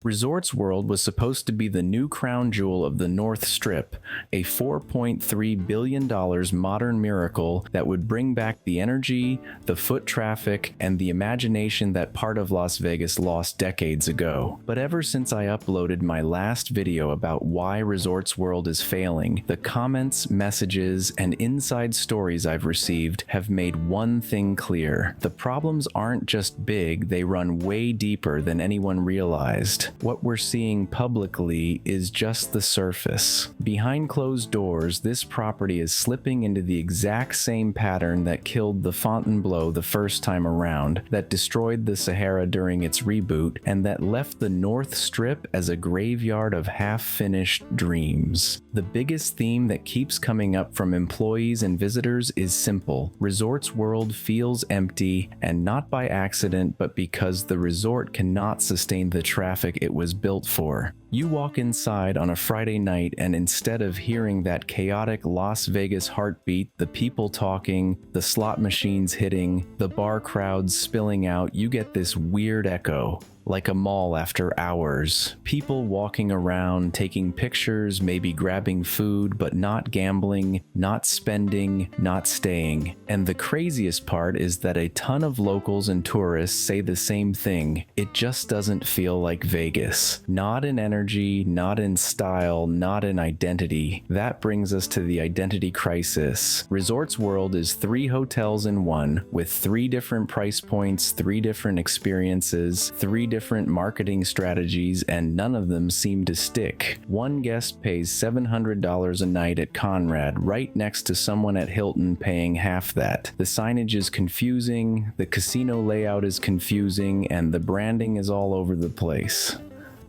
Resorts World was supposed to be the new crown jewel of the North Strip, a $4.3 billion modern miracle that would bring back the energy, the foot traffic, and the imagination that part of Las Vegas lost decades ago. But ever since I uploaded my last video about why Resorts World is failing, the comments, messages, and inside stories I've received have made one thing clear. The problems aren't just big, they run way deeper than anyone realized. What we're seeing publicly is just the surface. Behind closed doors, this property is slipping into the exact same pattern that killed the Fontainebleau the first time around, that destroyed the Sahara during its reboot, and that left the North Strip as a graveyard of half-finished dreams. The biggest theme that keeps coming up from employees and visitors is simple. Resorts World feels empty, and not by accident, but because the resort cannot sustain the traffic it was built for. You walk inside on a Friday night, and instead of hearing that chaotic Las Vegas heartbeat, the people talking, the slot machines hitting, the bar crowds spilling out, you get this weird echo. Like a mall after hours. People walking around, taking pictures, maybe grabbing food, but not gambling, not spending, not staying. And the craziest part is that a ton of locals and tourists say the same thing. It just doesn't feel like Vegas. Not in energy, not in style, not in identity. That brings us to the identity crisis. Resorts World is 3 hotels in one, with 3 different price points, 3 different experiences, 3 different marketing strategies, and none of them seem to stick. One guest pays $700 a night at Conrad, right next to someone at Hilton paying half that. The signage is confusing, the casino layout is confusing, and the branding is all over the place.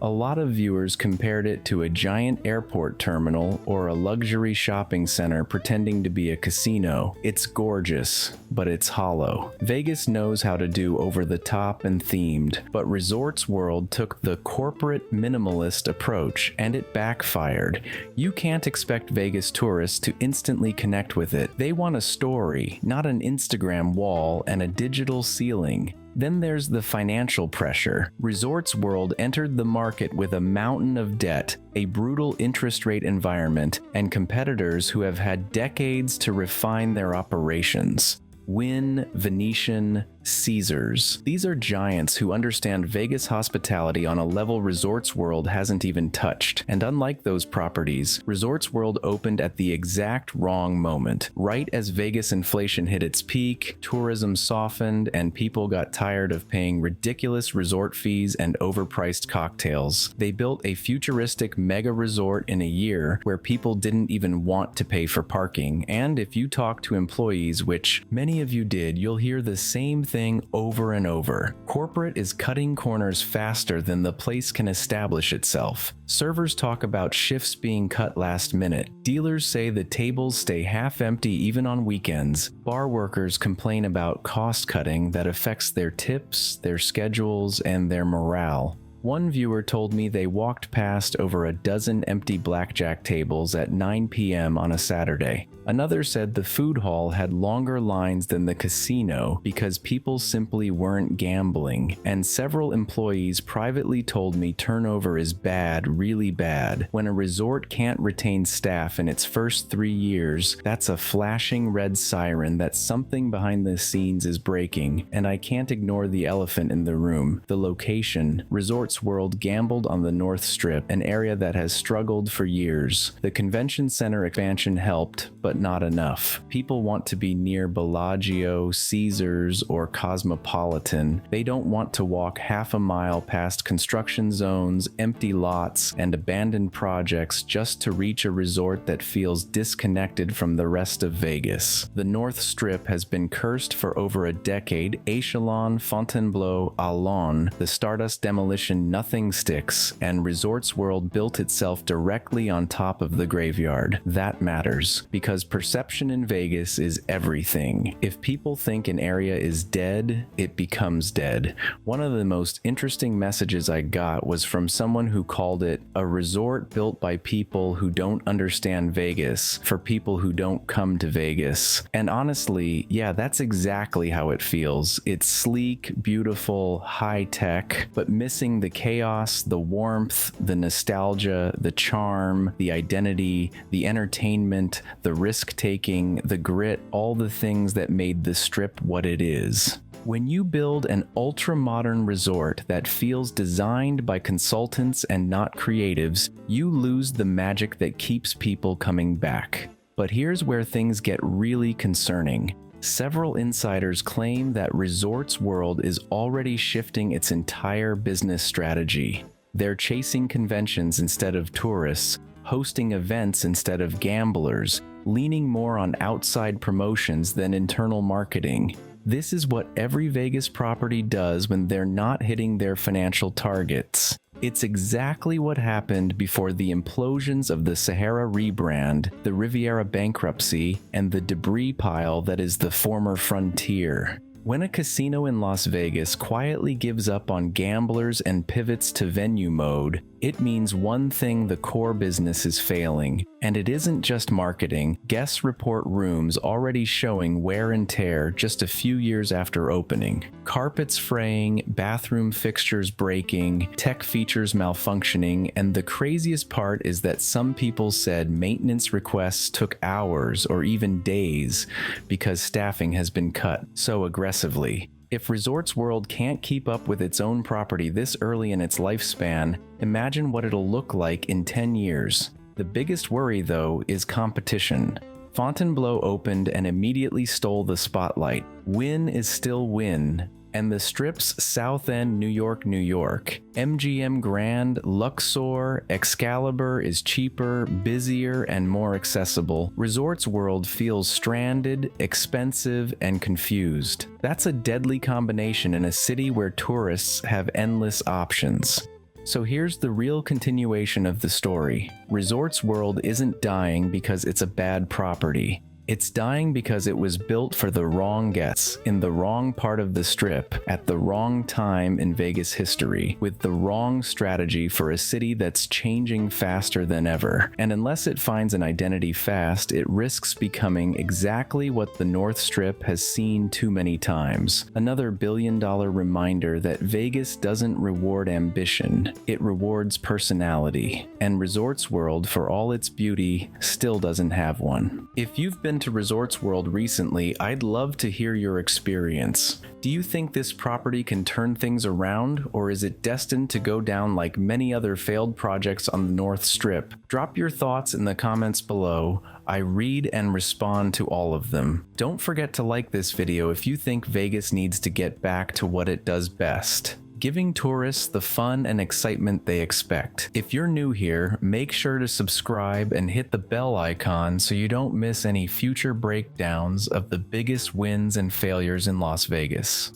A lot of viewers compared it to a giant airport terminal or a luxury shopping center pretending to be a casino. It's gorgeous, but it's hollow. Vegas knows how to do over the top and themed, but Resorts World took the corporate minimalist approach, and it backfired. You can't expect Vegas tourists to instantly connect with it. They want a story, not an Instagram wall and a digital ceiling. Then there's the financial pressure. Resorts World entered the market with a mountain of debt, a brutal interest rate environment, and competitors who have had decades to refine their operations. Wynn, Venetian, Caesars. These are giants who understand Vegas hospitality on a level Resorts World hasn't even touched. And unlike those properties, Resorts World opened at the exact wrong moment. Right as Vegas inflation hit its peak, tourism softened, and people got tired of paying ridiculous resort fees and overpriced cocktails. They built a futuristic mega resort in a year where people didn't even want to pay for parking. And if you talk to employees, which many of you did, you'll hear the same thing over and over. Corporate is cutting corners faster than the place can establish itself. Servers talk about shifts being cut last minute. Dealers say the tables stay half empty even on weekends. Bar workers complain about cost cutting that affects their tips, their schedules, and their morale. One viewer told me they walked past over a dozen empty blackjack tables at 9 p.m. on a Saturday. Another said the food hall had longer lines than the casino because people simply weren't gambling, and several employees privately told me turnover is bad, really bad. When a resort can't retain staff in its first 3 years, that's a flashing red siren that something behind the scenes is breaking, and I can't ignore the elephant in the room, the location. Resorts World gambled on the North Strip, an area that has struggled for years. The convention center expansion helped, but not enough. People want to be near Bellagio, Caesars, or Cosmopolitan. They don't want to walk half a mile past construction zones, empty lots, and abandoned projects just to reach a resort that feels disconnected from the rest of Vegas. The North Strip has been cursed for over a decade. Echelon, Fontainebleau, Alon, the Stardust demolition, nothing sticks, and Resorts World built itself directly on top of the graveyard. That matters, because perception in Vegas is everything. If people think an area is dead, it becomes dead. One of the most interesting messages I got was from someone who called it a resort built by people who don't understand Vegas for people who don't come to Vegas. And honestly, yeah, that's exactly how it feels. It's sleek, beautiful, high-tech, but missing the chaos, the warmth, the nostalgia, the charm, the identity, the entertainment, the risk-taking, the grit, all the things that made the Strip what it is. When you build an ultra-modern resort that feels designed by consultants and not creatives, you lose the magic that keeps people coming back. But here's where things get really concerning. Several insiders claim that Resorts World is already shifting its entire business strategy. They're chasing conventions instead of tourists, hosting events instead of gamblers, leaning more on outside promotions than internal marketing. This is what every Vegas property does when they're not hitting their financial targets. It's exactly what happened before the implosions of the Sahara rebrand, the Riviera bankruptcy, and the debris pile that is the former Frontier. When a casino in Las Vegas quietly gives up on gamblers and pivots to venue mode, it means one thing: the core business is failing. And it isn't just marketing. Guests report rooms already showing wear and tear just a few years after opening. Carpets fraying, bathroom fixtures breaking, tech features malfunctioning, and the craziest part is that some people said maintenance requests took hours or even days because staffing has been cut so aggressively. If Resorts World can't keep up with its own property this early in its lifespan, imagine what it'll look like in 10 years. The biggest worry, though, is competition. Fontainebleau opened and immediately stole the spotlight. Wynn is still Wynn, and the Strip's South End, New York, New York. MGM Grand, Luxor, Excalibur is cheaper, busier, and more accessible. Resorts World feels stranded, expensive, and confused. That's a deadly combination in a city where tourists have endless options. So here's the real continuation of the story. Resorts World isn't dying because it's a bad property. It's dying because it was built for the wrong guests, in the wrong part of the Strip, at the wrong time in Vegas history, with the wrong strategy for a city that's changing faster than ever. And unless it finds an identity fast, it risks becoming exactly what the North Strip has seen too many times. Another billion-dollar reminder that Vegas doesn't reward ambition, it rewards personality. And Resorts World, for all its beauty, still doesn't have one. If you've been to Resorts World recently, I'd love to hear your experience. Do you think this property can turn things around, or is it destined to go down like many other failed projects on the North Strip? Drop your thoughts in the comments below. I read and respond to all of them. Don't forget to like this video if you think Vegas needs to get back to what it does best: giving tourists the fun and excitement they expect. If you're new here, make sure to subscribe and hit the bell icon so you don't miss any future breakdowns of the biggest wins and failures in Las Vegas.